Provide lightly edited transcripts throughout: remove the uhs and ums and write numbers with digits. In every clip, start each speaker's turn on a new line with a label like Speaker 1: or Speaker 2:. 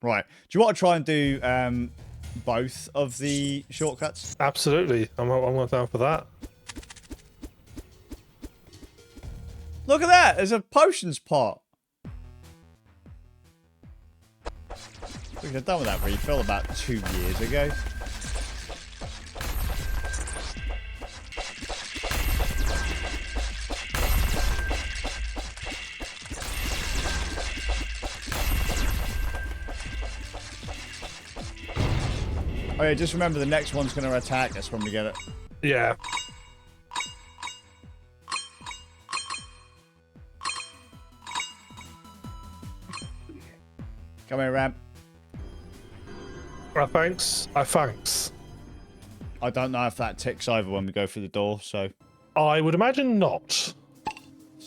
Speaker 1: Right. Do you want to try and do both of the shortcuts?
Speaker 2: Absolutely. I'm down for that.
Speaker 1: Look at that. There's a potions pot. We could have done with that refill about 2 years ago. Oh yeah, just remember the next one's going to attack us when we get it.
Speaker 2: Yeah.
Speaker 1: Come here, Ram.
Speaker 2: Thanks. Thanks.
Speaker 1: I don't know if that ticks over when we go through the door, so
Speaker 2: I would imagine not.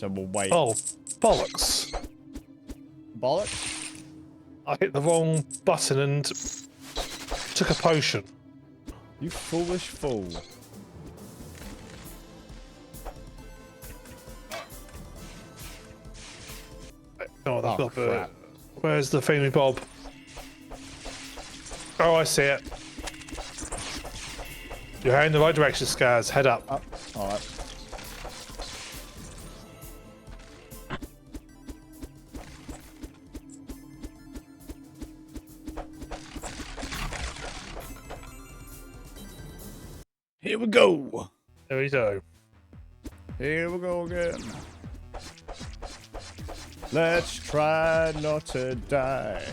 Speaker 1: we'll wait.
Speaker 2: Oh, bollocks.
Speaker 1: Bollocks?
Speaker 2: I hit the wrong button and took a potion.
Speaker 1: You foolish fool.
Speaker 2: Oh, that's
Speaker 1: Oh,
Speaker 2: not the...
Speaker 1: crap.
Speaker 2: Where's the thingy bob? Oh, I see it. You're heading in the right direction, Skazz. Head up.
Speaker 1: Oh, alright. Here we go.
Speaker 2: There we go.
Speaker 1: Here we go again. Let's try not to die.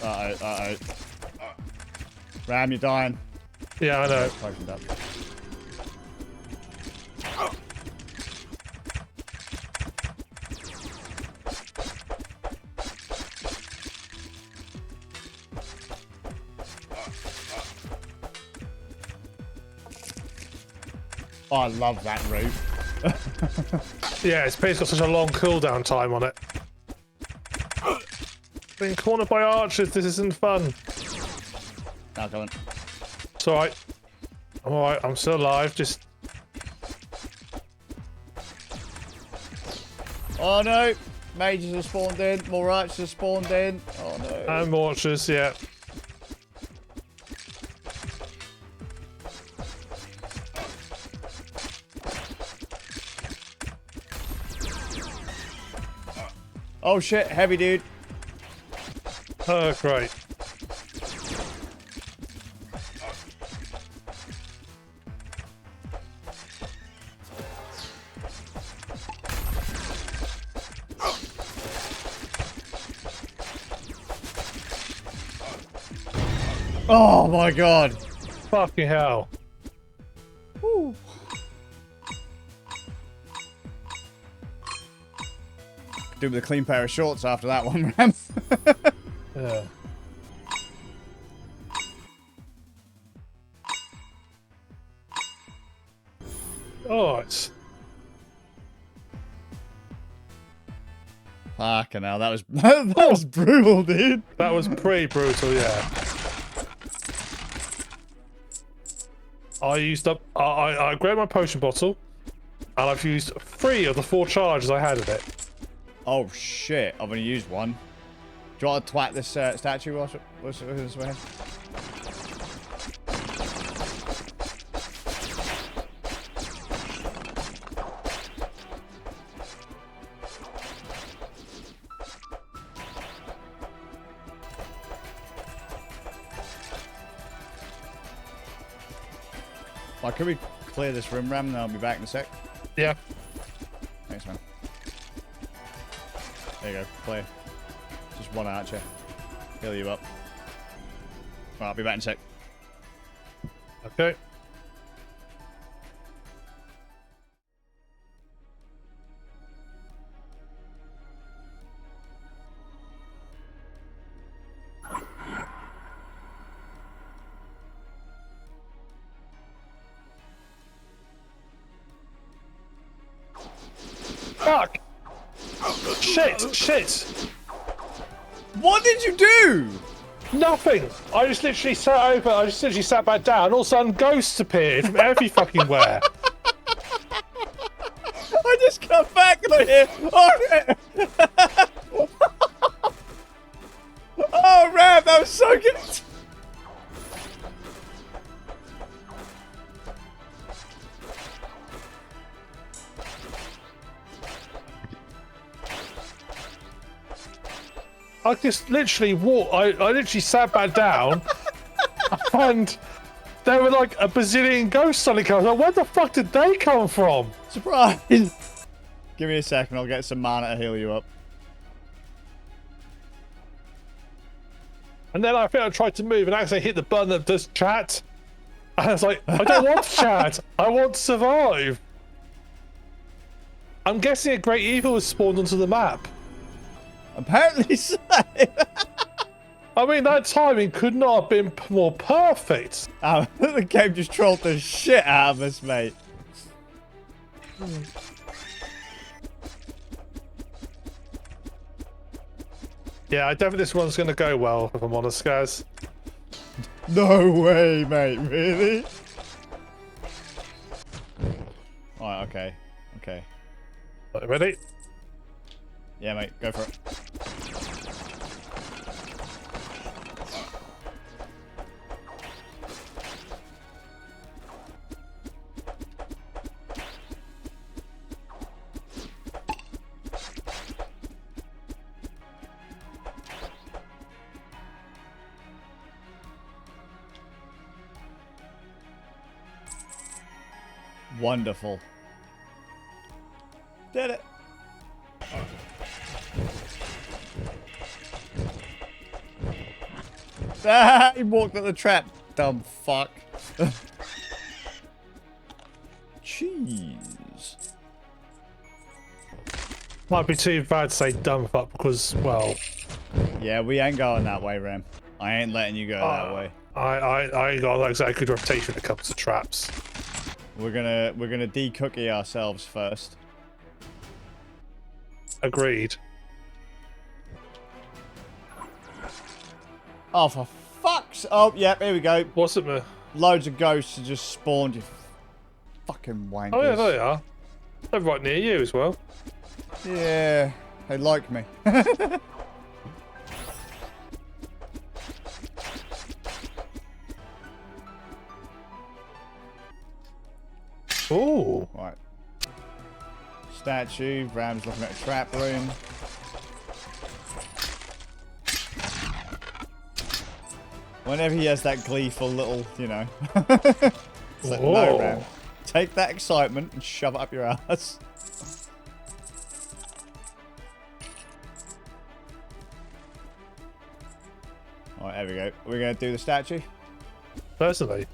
Speaker 1: Alright. Ram, you're dying.
Speaker 2: Yeah, I know.
Speaker 1: Potioned up. Oh, I love that route.
Speaker 2: Yeah, it's got such a long cooldown time on it. Being cornered by archers, this isn't fun.
Speaker 1: Now go on.
Speaker 2: It's alright. I'm alright, I'm still alive, just...
Speaker 1: Oh no! Mages have spawned in, more archers have spawned in. Oh no.
Speaker 2: And archers, yeah.
Speaker 1: Oh shit, heavy dude.
Speaker 2: Oh, great.
Speaker 1: Oh my god.
Speaker 2: Fucking hell.
Speaker 1: Woo. Do with a clean pair of shorts after that one, Ram.
Speaker 2: Yeah. Alright.
Speaker 1: Fucking hell, that was that was brutal, dude.
Speaker 2: That was pretty brutal, yeah. I used up... I grabbed my potion bottle, and I've used 3 of the 4 charges I had in it.
Speaker 1: Oh shit, I've only used one. Do you want to twat this statue? What's this way? Well, could we clear this room, Ram, and I'll be back in a sec?
Speaker 2: Yeah.
Speaker 1: Thanks, man. There you go, clear. Just one archer. Heal you up. Right, I'll be back in a sec.
Speaker 2: Okay. Fuck! Shit! Shit!
Speaker 1: What did you do?
Speaker 2: Nothing! I just literally sat over, I just literally sat back down, all of a sudden ghosts appeared from every fucking where.
Speaker 1: I just come back and I hear, oh, oh, Ram, that was so good.
Speaker 2: I just literally walked, I literally sat back down and there were like a bazillion ghosts on the coast. Like, where the fuck did they come from?
Speaker 1: Surprise. Give me a second, I'll get some mana to heal you up.
Speaker 2: And then I think I tried to move and accidentally hit the button that does chat. And I was like, I don't want to chat. I want to survive. I'm guessing a great evil was spawned onto the map.
Speaker 1: Apparently so.
Speaker 2: I mean, that timing could not have been more perfect.
Speaker 1: Oh, the game just trolled the shit out of us, mate.
Speaker 2: Yeah, I don't think this one's going to go well, if I'm honest, guys.
Speaker 1: No way, mate. Really? Alright, okay. Okay.
Speaker 2: Ready?
Speaker 1: Yeah, mate. Go for it. Wonderful. Did it. Ah, he walked at the trap, dumb fuck. Cheese.
Speaker 2: Might be too bad to say dumb fuck because, well...
Speaker 1: Yeah, we ain't going that way, Rem. I ain't letting you go that way.
Speaker 2: I ain't got exactly good reputation when it comes to traps.
Speaker 1: We're gonna de-cookie ourselves first.
Speaker 2: Agreed.
Speaker 1: Oh, for fuck's... Oh, yep, here we go.
Speaker 2: What's it, man?
Speaker 1: Loads of ghosts have just spawned, you fucking wankers.
Speaker 2: Oh, yeah, there they are. They're right near you as well.
Speaker 1: Yeah, they like me.
Speaker 2: Ooh.
Speaker 1: Right. Statue, Ram's looking at a trap room. Whenever he has that gleeful little, you know. It's like, no, Ram. Take that excitement and shove it up your ass. Alright, there we go. We're going to do the statue?
Speaker 2: Personally.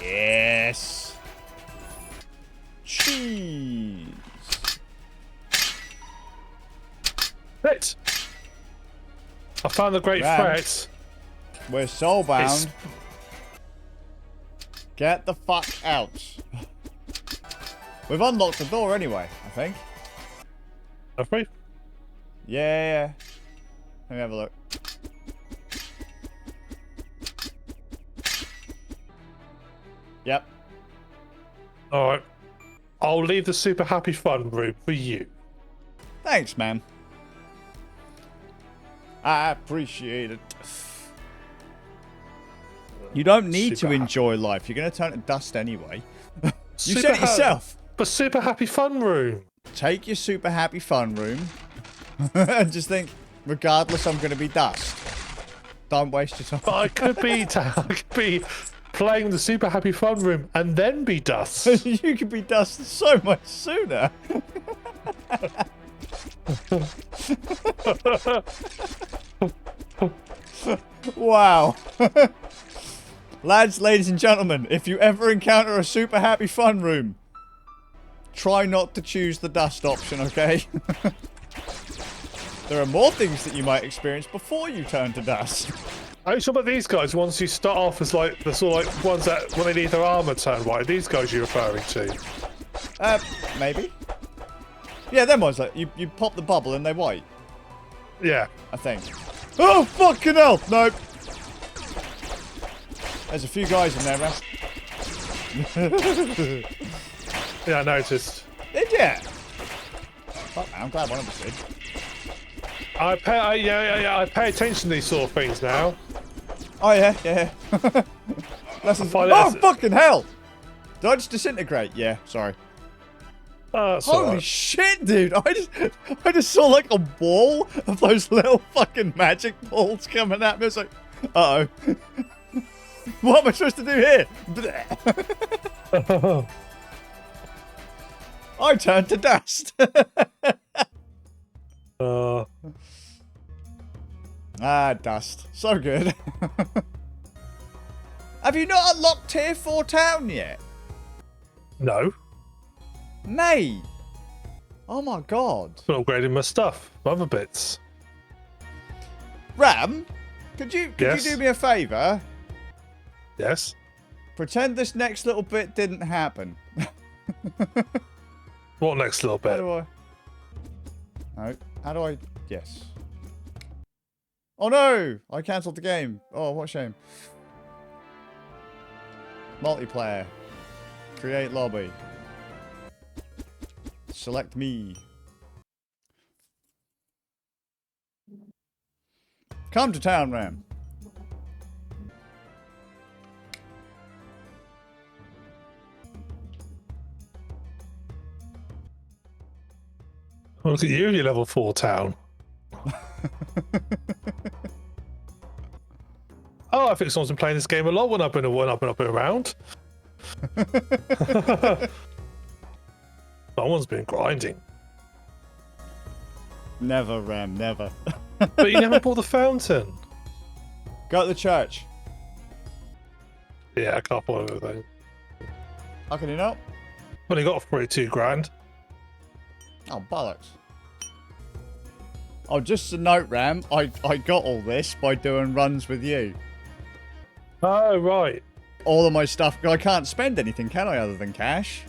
Speaker 1: Yes. Cheese.
Speaker 2: Right. I found the great
Speaker 1: Ram.
Speaker 2: threat.
Speaker 1: We're soulbound.
Speaker 2: It's...
Speaker 1: Get the fuck out. We've unlocked the door anyway, I think.
Speaker 2: Have we?
Speaker 1: Yeah. Let me have a look. Yep.
Speaker 2: Alright. I'll leave the super happy fun room for you.
Speaker 1: Thanks, man. I appreciate it. You don't need to enjoy life. You're going to turn to dust anyway. You said it yourself.
Speaker 2: But super happy fun room.
Speaker 1: Take your super happy fun room and just think, regardless, I'm going to be dust. Don't waste your time.
Speaker 2: But I could be playing the super happy fun room and then be dust.
Speaker 1: You could be dust so much sooner. Wow. Lads, ladies and gentlemen, if you ever encounter a super happy fun room, try not to choose the dust option, okay? there are more things that you might experience before you turn to dust.
Speaker 2: Are you talking about these guys? Ones who start off as like the sort of like ones that when they need their armor turned white. These guys you're referring to?
Speaker 1: Maybe. Yeah, them ones. Like you pop the bubble and they white.
Speaker 2: Yeah.
Speaker 1: I think. Oh fucking hell! Nope. There's a few guys in there, man.
Speaker 2: Yeah, I noticed.
Speaker 1: Did ya? Fuck, I'm glad one of us did.
Speaker 2: I pay attention to these sort of things now.
Speaker 1: Oh yeah. Oh fucking hell! Did I just disintegrate? Yeah, sorry. Holy shit, dude! I just saw like a wall of those little fucking magic balls coming at me. I was like, uh oh. What am I supposed to do here? I turned to dust. Dust. So good. Have you not unlocked Tier 4 Town yet?
Speaker 2: No.
Speaker 1: Mate. Oh my god.
Speaker 2: I'm upgrading my stuff. My other bits.
Speaker 1: Ram, could you do me a favour?
Speaker 2: Yes.
Speaker 1: Pretend this next little bit didn't happen.
Speaker 2: What next little bit?
Speaker 1: How do I... Yes. Oh no! I cancelled the game. Oh, what a shame. Multiplayer. Create lobby. Select me. Come to town, Ram.
Speaker 2: Oh, look at you, you're level 4 town. Oh, I think someone's been playing this game a lot when I've been around. Someone's been grinding.
Speaker 1: Never, Ram, never.
Speaker 2: But you never bought the fountain.
Speaker 1: Go to the church.
Speaker 2: Yeah, I can't afford everything.
Speaker 1: How can you not?
Speaker 2: Only got 42 grand.
Speaker 1: Oh, bollocks. Oh, just a note, Ram. I got all this by doing runs with you.
Speaker 2: Oh, right.
Speaker 1: All of my stuff. I can't spend anything, can I, other than cash?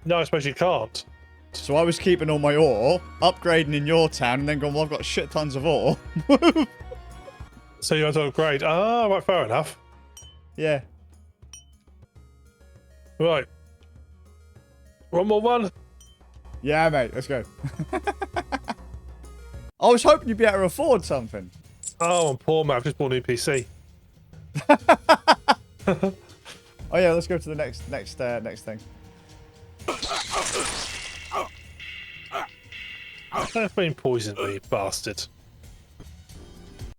Speaker 2: No, I suppose you can't.
Speaker 1: So I was keeping all my ore, upgrading in your town, and then going, well, I've got shit tons of ore.
Speaker 2: So you had to upgrade. Ah, right, fair enough.
Speaker 1: Yeah.
Speaker 2: Right. One more one.
Speaker 1: Yeah, mate, let's go. I was hoping you'd be able to afford something.
Speaker 2: Oh, I'm poor, man. I've just bought a new PC.
Speaker 1: Oh yeah, let's go to the next thing.
Speaker 2: I've been poisoned, you bastard.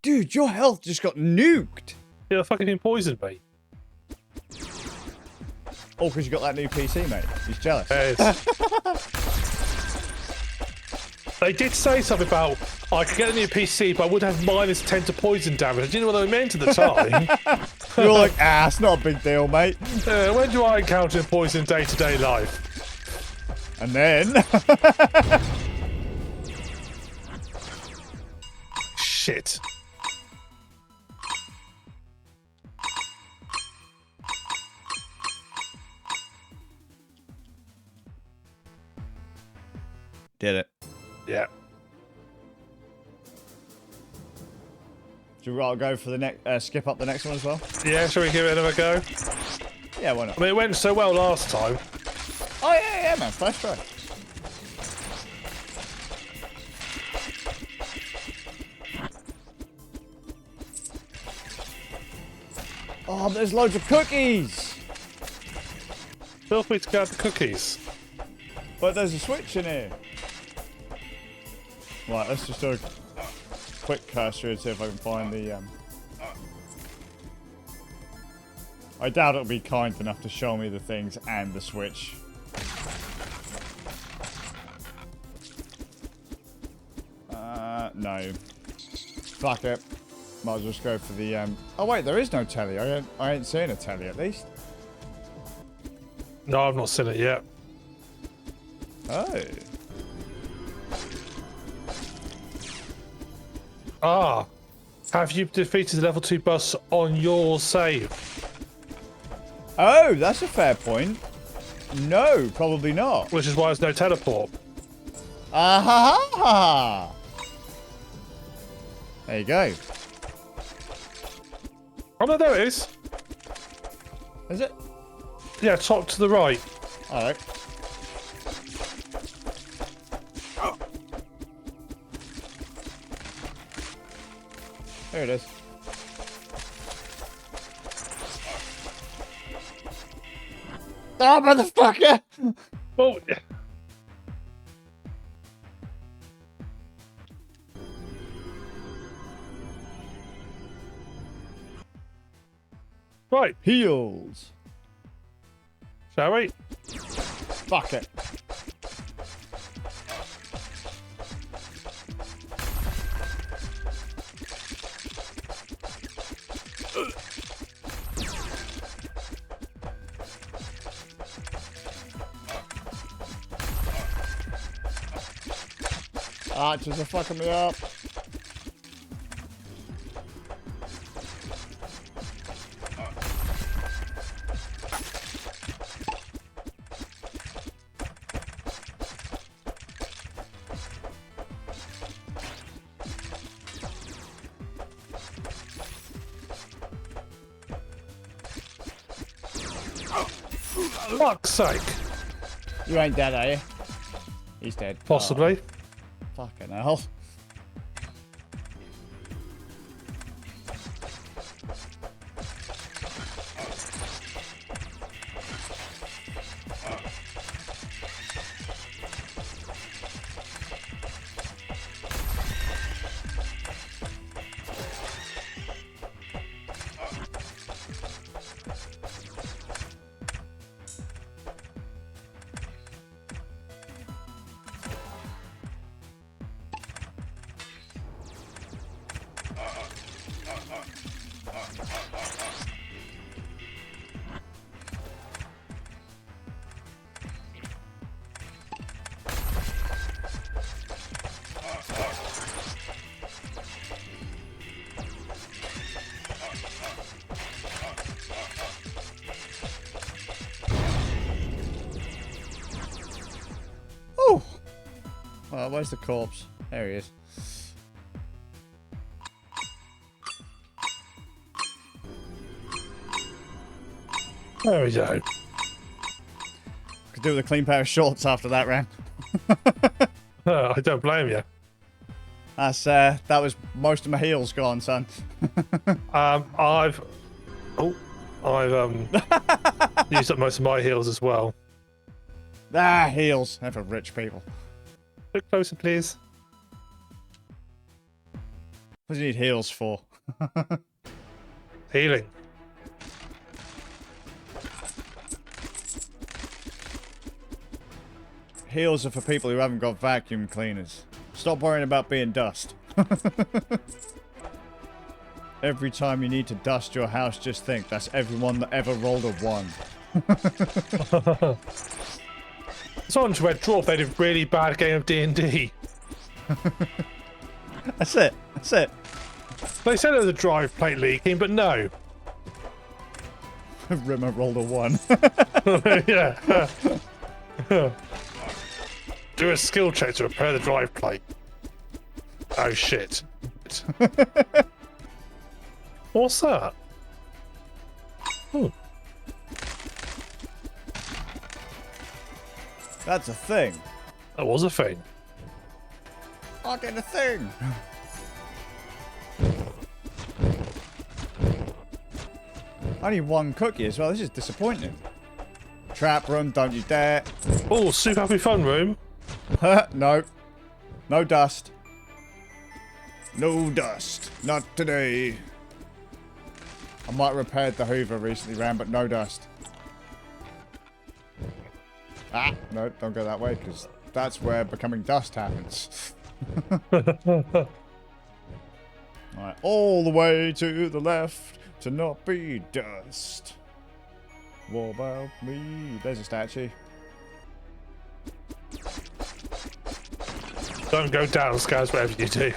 Speaker 1: Dude, your health just got nuked.
Speaker 2: Yeah, fucking been poisoned, mate.
Speaker 1: Oh, because you got that new PC, mate. He's jealous.
Speaker 2: Yes. They did say something about, I could get a new PC, but I would have -10 to poison damage. I didn't know what they meant at the time.
Speaker 1: You're like, it's not a big deal, mate.
Speaker 2: When do I encounter poison day-to-day life?
Speaker 1: And then...
Speaker 2: Shit.
Speaker 1: Did it.
Speaker 2: Yeah.
Speaker 1: Do you want to go for the next, skip up the next one as well?
Speaker 2: Yeah, shall we give it another go?
Speaker 1: Yeah, why not?
Speaker 2: I mean, it went so well last time.
Speaker 1: Oh, yeah, man. First try. Oh, there's loads of cookies.
Speaker 2: Feel free to grab the cookies.
Speaker 1: But there's a switch in here. Right, let's just do a quick cursor and see if I can find the... I doubt it'll be kind enough to show me the things and the switch. No. Fuck it. Might as well just go for the... Oh wait, there is no telly. I ain't seen a telly at least.
Speaker 2: No, I've not seen it yet.
Speaker 1: Oh.
Speaker 2: Ah. Have you defeated the level 2 boss on your save?
Speaker 1: Oh, that's a fair point. No, probably not.
Speaker 2: Which is why there's no teleport.
Speaker 1: Ah-ha-ha! There you go.
Speaker 2: Oh no, there it is.
Speaker 1: Is it?
Speaker 2: Yeah, top to the right.
Speaker 1: Alright. There it is. Oh, motherfucker!
Speaker 2: Oh. Right.
Speaker 1: Heals.
Speaker 2: Shall we?
Speaker 1: Fuck it. Archers are fucking me up.
Speaker 2: Fuck's sake.
Speaker 1: You ain't dead, are you? He's dead.
Speaker 2: Possibly.
Speaker 1: Oh, fucking hell. Oh! Well, where's the corpse? There he is.
Speaker 2: There we go.
Speaker 1: Could do with a clean pair of shorts after that round.
Speaker 2: I don't blame you.
Speaker 1: That's that was most of my heals gone, son.
Speaker 2: I've used up most of my heals as well.
Speaker 1: Ah, heals. They're for rich people.
Speaker 2: Look closer, please.
Speaker 1: What do you need heals for?
Speaker 2: Healing.
Speaker 1: Heals are for people who haven't got vacuum cleaners. Stop worrying about being dust. Every time you need to dust your house, just think, that's everyone that ever rolled a 1.
Speaker 2: Someone to Red Dwarf, they did a really bad game of D&D.
Speaker 1: That's it. That's it.
Speaker 2: They said it was a drive plate leaking, but no.
Speaker 1: Rimmer rolled a 1.
Speaker 2: Yeah. Do a skill check to repair the drive plate. Oh shit. What's that? Oh.
Speaker 1: That's a thing.
Speaker 2: That was a thing.
Speaker 1: I get a thing. I need 1 cookie as well. This is disappointing. Trap room, don't you dare.
Speaker 2: Oh, super happy fun room.
Speaker 1: No. No dust. No dust. Not today. I might have repaired the Hoover recently, Ram, but no dust. Ah, no, don't go that way, because that's where becoming dust happens. Alright, all the way to the left to not be dust. What about me? There's a statue.
Speaker 2: Don't go down, Skazz, whatever you do.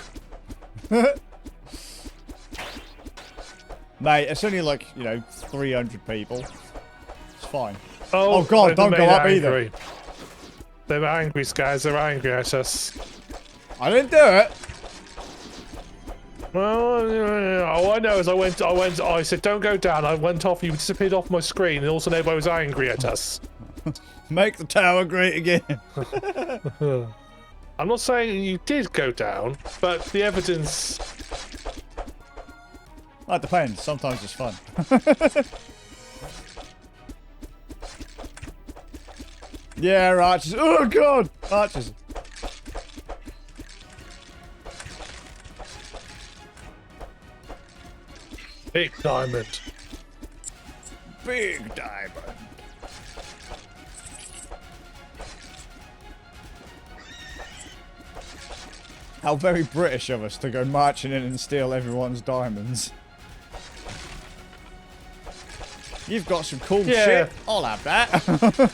Speaker 1: Mate, it's only like, you know, 300 people. It's fine.
Speaker 2: Oh
Speaker 1: God, don't go up either.
Speaker 2: They're angry, Skazz. They're angry at us.
Speaker 1: I didn't do it.
Speaker 2: Well, all I know is I said, don't go down. I went off, you disappeared off my screen, and also everybody was angry at us.
Speaker 1: Make the tower great again.
Speaker 2: I'm not saying you did go down, but the evidence...
Speaker 1: That depends. Sometimes it's fun. Yeah, archers. Oh, God. Archers.
Speaker 2: Big diamond.
Speaker 1: Big diamond. How very British of us to go marching in and steal everyone's diamonds. You've got some cool shit. I'll have that.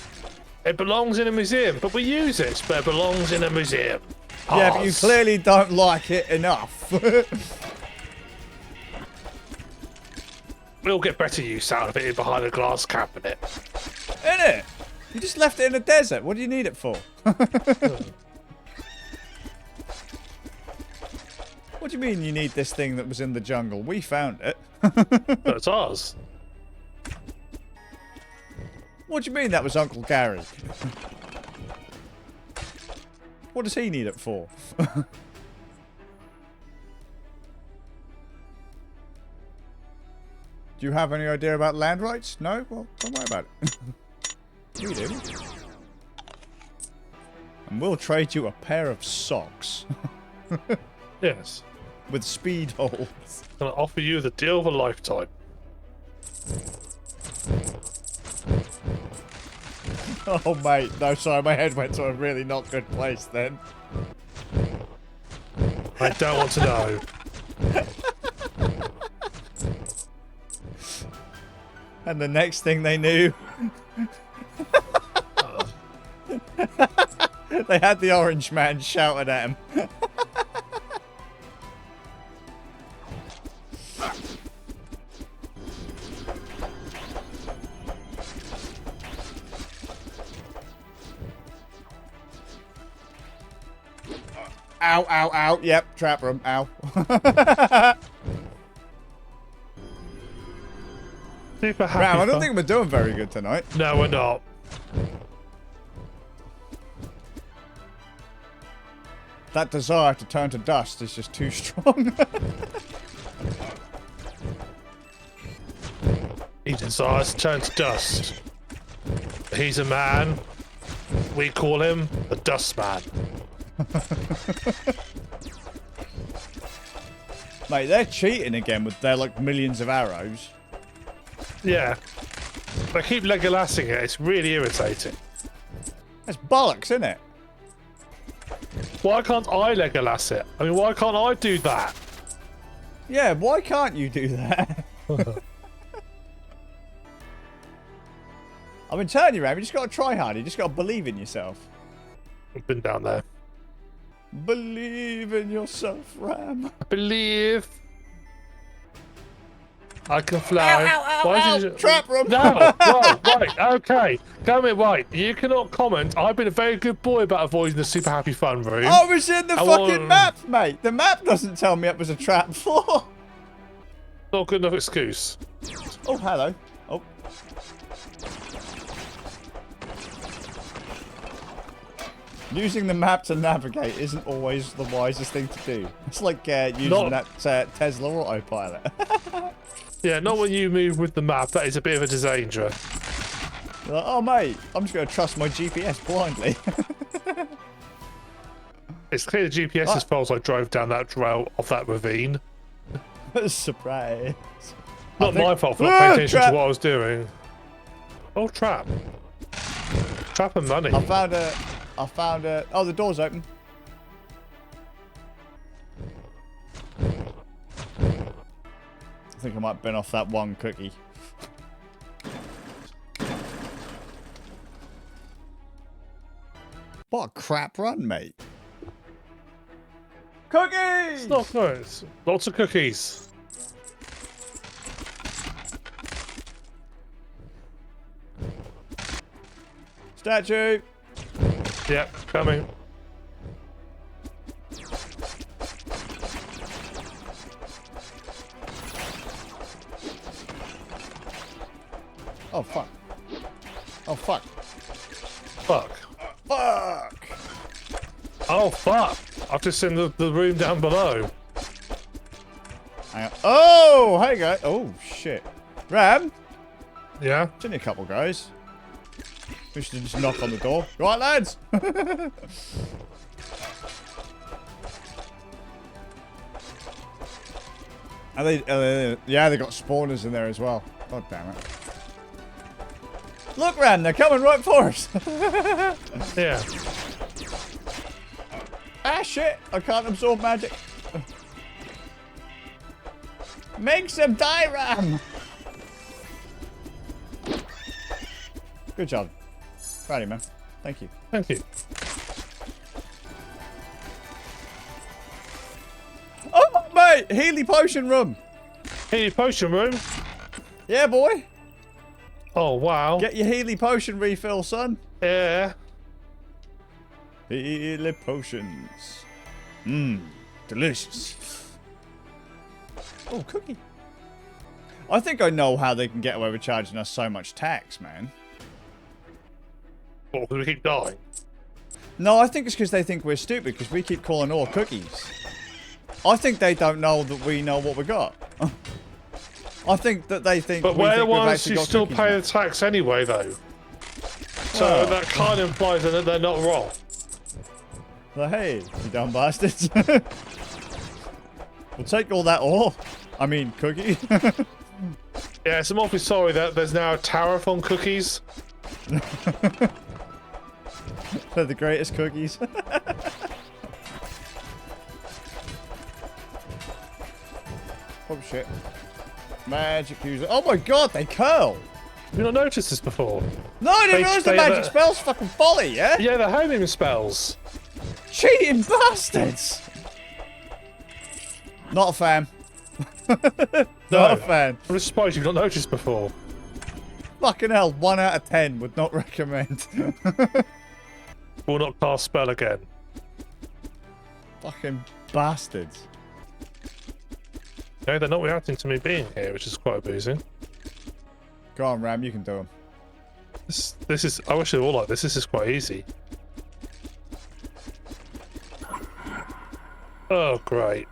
Speaker 2: It belongs in a museum, but we use it, but it belongs in a museum.
Speaker 1: Yeah, but you clearly don't like it enough.
Speaker 2: We'll get better use out of it behind a glass cabinet.
Speaker 1: Innit? You just left it in the desert. What do you need it for? What do you mean you need this thing that was in the jungle? We found it.
Speaker 2: It's ours.
Speaker 1: What do you mean that was Uncle Gary? What does he need it for? Do you have any idea about land rights? No? Well, don't worry about it. You do. And we'll trade you a pair of socks.
Speaker 2: Yes.
Speaker 1: With speed holes.
Speaker 2: Gonna offer you the deal of a lifetime.
Speaker 1: Oh, mate. No, sorry. My head went to a really not good place then.
Speaker 2: I don't want to know.
Speaker 1: And the next thing they knew... they had the orange man shouting at him. Ow, ow, ow. Yep, trap room. Ow.
Speaker 2: Super happy.
Speaker 1: Ram, I don't think we're doing very good tonight.
Speaker 2: No, we're not.
Speaker 1: That desire to turn to dust is just too strong.
Speaker 2: He desires to turn to dust. He's a man. We call him the Dust Man.
Speaker 1: Mate, they're cheating again with their, like, millions of arrows.
Speaker 2: Yeah. They keep Legolasing it. It's really irritating.
Speaker 1: That's bollocks, isn't it?
Speaker 2: Why can't I Legolas it? I mean, why can't I do that?
Speaker 1: Yeah, why can't you do that? I've been telling you, Ram, you just got to try hard. You just got to believe in yourself.
Speaker 2: I've been down there.
Speaker 1: Believe in yourself, Ram.
Speaker 2: Believe. I can fly.
Speaker 1: Ow, ow, ow, ow. You... Trap room.
Speaker 2: No. Whoa, right. Okay. Come in. Right. You cannot comment. I've been a very good boy about avoiding the super happy fun room.
Speaker 1: I was in the fucking map, mate. The map doesn't tell me it was a trap floor.
Speaker 2: Not good enough excuse.
Speaker 1: Oh, hello. Oh. Using the map to navigate isn't always the wisest thing to do. It's like using that Tesla autopilot.
Speaker 2: Yeah, not when you move with the map. That is a bit of a danger.
Speaker 1: You're like, oh, mate, I'm just going to trust my GPS blindly.
Speaker 2: It's clear the GPS is fault. I drove down that trail off that ravine.
Speaker 1: Surprise.
Speaker 2: Not my fault for not paying attention to what I was doing. Oh, trap. Trap and money.
Speaker 1: I found a... Oh, the door's open. I think I might bin off that one cookie. What a crap run, mate. Cookies!
Speaker 2: It's not good. Lots of cookies.
Speaker 1: Statue.
Speaker 2: Yep, coming.
Speaker 1: Oh, fuck. Oh, fuck.
Speaker 2: Fuck.
Speaker 1: Fuck!
Speaker 2: Oh, fuck. I've just seen the room down below.
Speaker 1: Hang on. Oh, hey, guys. Oh, shit. Ram?
Speaker 2: Yeah?
Speaker 1: It's only a couple, guys. We should just knock on the door. Right, lads? Are they, yeah, they got spawners in there as well. God damn it. Look, Ram, they're coming right for us.
Speaker 2: Yeah.
Speaker 1: Ah, shit. I can't absorb magic. Make some die, Ram. Good job. Proud of you, man. Thank you.
Speaker 2: Thank you.
Speaker 1: Oh, mate! Healy potion room.
Speaker 2: Healy potion room?
Speaker 1: Yeah, boy.
Speaker 2: Oh, wow.
Speaker 1: Get your Healy potion refill, son.
Speaker 2: Yeah.
Speaker 1: Healy potions. Mmm. Delicious. Oh, cookie. I think I know how they can get away with charging us so much tax, man.
Speaker 2: Oh, because we keep dying.
Speaker 1: No, I think it's because they think we're stupid because we keep calling all cookies. I think they don't know that we know what we got. I think that they think.
Speaker 2: But we're the ones who still pay the tax anyway, though. So that kind of implies that they're not wrong.
Speaker 1: But hey, you dumb bastards. We'll take all that ore. I mean, cookie.
Speaker 2: Yeah, so I'm awfully sorry that there's now a tariff on cookies.
Speaker 1: They're the greatest cookies. Oh shit. Magic user. Oh my god, they curl!
Speaker 2: Have you not noticed this before?
Speaker 1: No, I didn't realize the magic spells fucking folly, yeah?
Speaker 2: Yeah, the homing spells.
Speaker 1: Cheating bastards! Not a fan. Not a fan.
Speaker 2: I'm just surprised you've not noticed before.
Speaker 1: Fucking hell, 1 out of 10 would not recommend.
Speaker 2: Will not cast spell again.
Speaker 1: Fucking bastards.
Speaker 2: No, they're not reacting to me being here, which is quite amusing.
Speaker 1: Go on, Ram, you can do them.
Speaker 2: This is. I wish they were all like this. This is quite easy. Oh, great.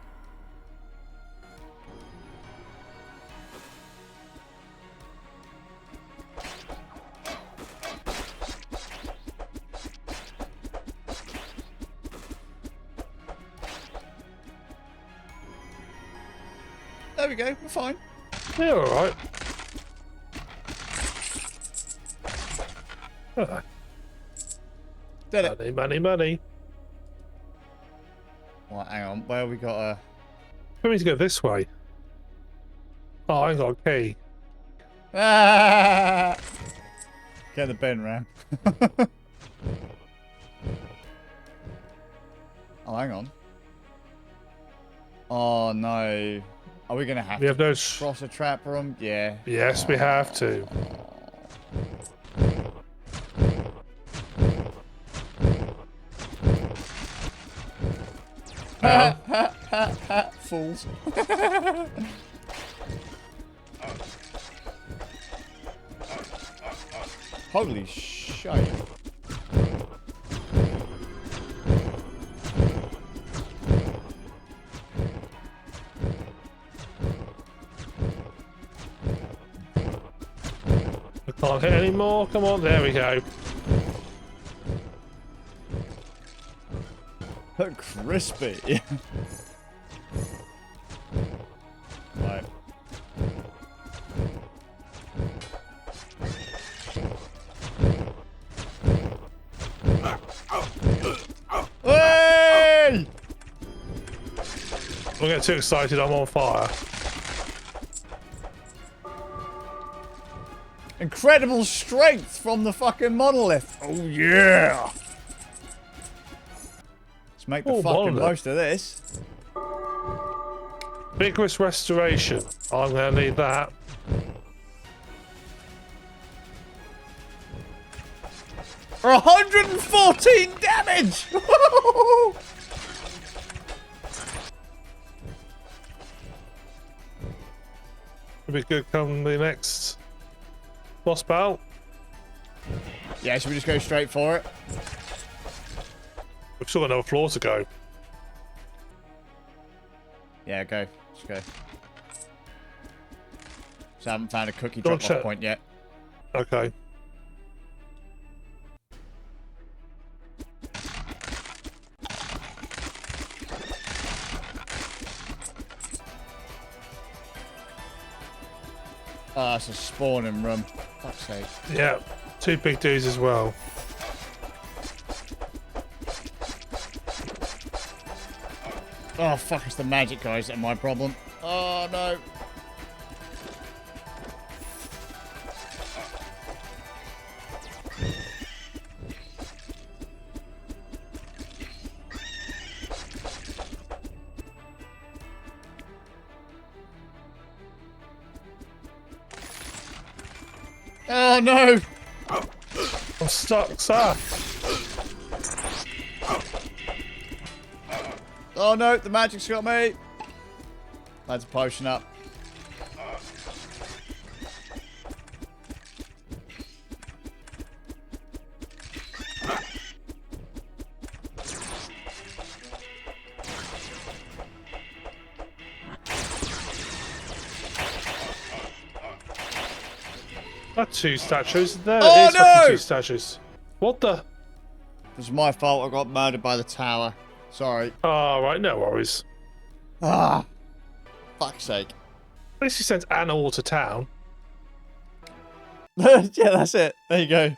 Speaker 1: There we go, we're fine.
Speaker 2: Yeah, alright.
Speaker 1: Did it.
Speaker 2: Money, money, money.
Speaker 1: Well, hang on, where have we got a...
Speaker 2: We need to go this way. Oh, I ain't got a key.
Speaker 1: Ah! Get the bin, Ram. Oh, hang on. Oh, no. Are we going to have to cross a trap room? Yeah.
Speaker 2: Yes, we have to.
Speaker 1: Fools. Holy shit.
Speaker 2: Can't hit anymore. Come on, there we go.
Speaker 1: Crispy. Right. Hey!
Speaker 2: Don't get too excited. I'm on fire.
Speaker 1: Incredible strength from the fucking monolith. Oh yeah. Let's make the fucking most of this.
Speaker 2: Vigorous restoration. I'm gonna need that.
Speaker 1: for 114 damage!
Speaker 2: It'll be good come the next boss battle.
Speaker 1: Yeah, should we just go straight for it?
Speaker 2: We've still got another floor to go.
Speaker 1: Yeah, go. Let's go. So I haven't found a cookie drop-off point yet.
Speaker 2: Okay.
Speaker 1: Oh, it's a spawning room. Fuck's sake.
Speaker 2: Yeah, 2 big dudes as well.
Speaker 1: Oh, fuck, it's the magic guys that are my problem. Oh, no. Oh, no.
Speaker 2: I'm stuck, sir.
Speaker 1: Oh no, the magic's got me. That's a potion up.
Speaker 2: That's 2 statues. There
Speaker 1: Oh,
Speaker 2: it is,
Speaker 1: no!
Speaker 2: fucking 2 statues. What the?
Speaker 1: It's my fault I got murdered by the tower. Sorry.
Speaker 2: Oh, right, no worries.
Speaker 1: Ah. Fuck's sake.
Speaker 2: At least he sent Anna all to town.
Speaker 1: Yeah, that's it. There you go.